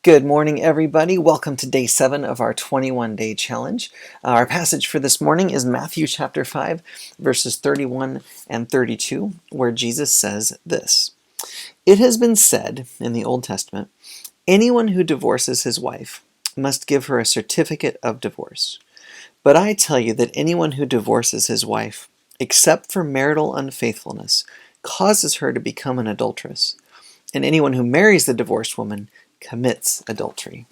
Good morning, everybody. Welcome to day 7 of our 21-day challenge. Our passage for this morning is Matthew chapter 5, verses 31 and 32, where Jesus says this: "It has been said in the Old Testament, anyone who divorces his wife must give her a certificate of divorce. But I tell you that anyone who divorces his wife, except for marital unfaithfulness, causes her to become an adulteress. And anyone who marries the divorced woman commits adultery."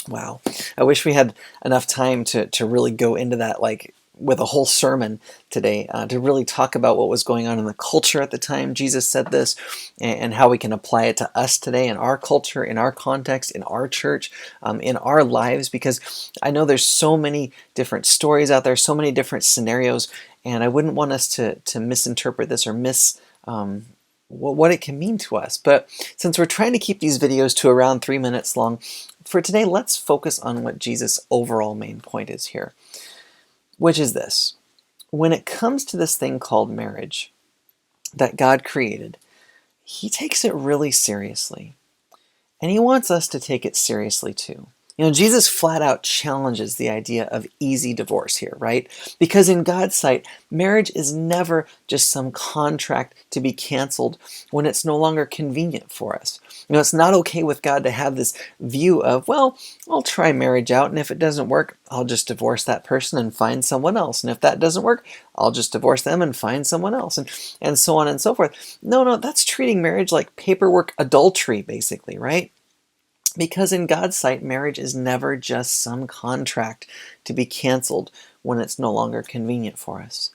Wow. I wish we had enough time to really go into that, like with a whole sermon today, to really talk about what was going on in the culture at the time Jesus said this, and how we can apply it to us today in our culture, in our context, in our church, in our lives, because I know there's so many different stories out there, so many different scenarios, and I wouldn't want us to misinterpret this or miss what it can mean to us. But since we're trying to keep these videos to around 3 minutes long, for today, let's focus on what Jesus' overall main point is here, which is this: when it comes to this thing called marriage that God created, He takes it really seriously. And He wants us to take it seriously too. Jesus flat out challenges the idea of easy divorce here, right? Because in God's sight, marriage is never just some contract to be canceled when it's no longer convenient for us. It's not okay with God to have this view of, well, I'll try marriage out, and if it doesn't work, I'll just divorce that person and find someone else. And if that doesn't work, I'll just divorce them and find someone else, and so on and so forth. No, that's treating marriage like paperwork adultery, basically, right? Because in God's sight, marriage is never just some contract to be canceled when it's no longer convenient for us.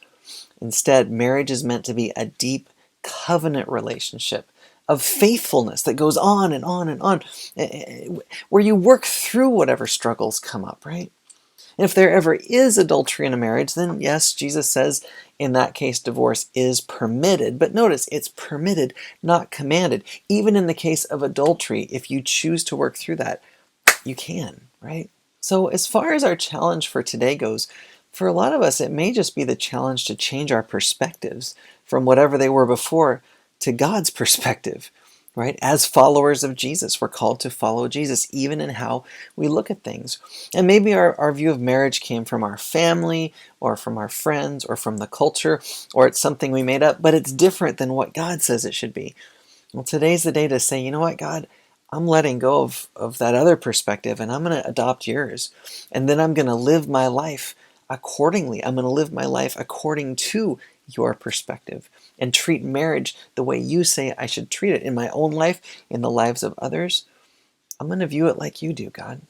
Instead, marriage is meant to be a deep covenant relationship of faithfulness that goes on and on and on, where you work through whatever struggles come up, right? And if there ever is adultery in a marriage, then yes, Jesus says in that case divorce is permitted. But notice, it's permitted, not commanded. Even in the case of adultery, if you choose to work through that, you can, right? So as far as our challenge for today goes, for a lot of us, it may just be the challenge to change our perspectives from whatever they were before to God's perspective, right? As followers of Jesus, we're called to follow Jesus, even in how we look at things. And maybe our view of marriage came from our family, or from our friends, or from the culture, or it's something we made up, but it's different than what God says it should be. Well, today's the day to say, you know what, God, I'm letting go of that other perspective, and I'm going to adopt yours. And then I'm going to live my life accordingly. I'm going to live my life according to your perspective and treat marriage the way you say I should treat it in my own life, in the lives of others. I'm going to view it like you do, God.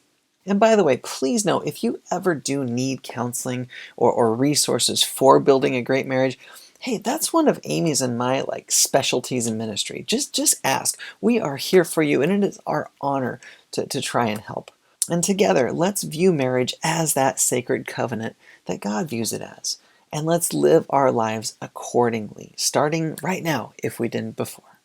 And by the way, please know, if you ever do need counseling or resources for building a great marriage, hey, that's one of Amy's and my specialties in ministry. Just ask. We are here for you, and it is our honor to try and help. And together, let's view marriage as that sacred covenant that God views it as. And let's live our lives accordingly, starting right now if we didn't before.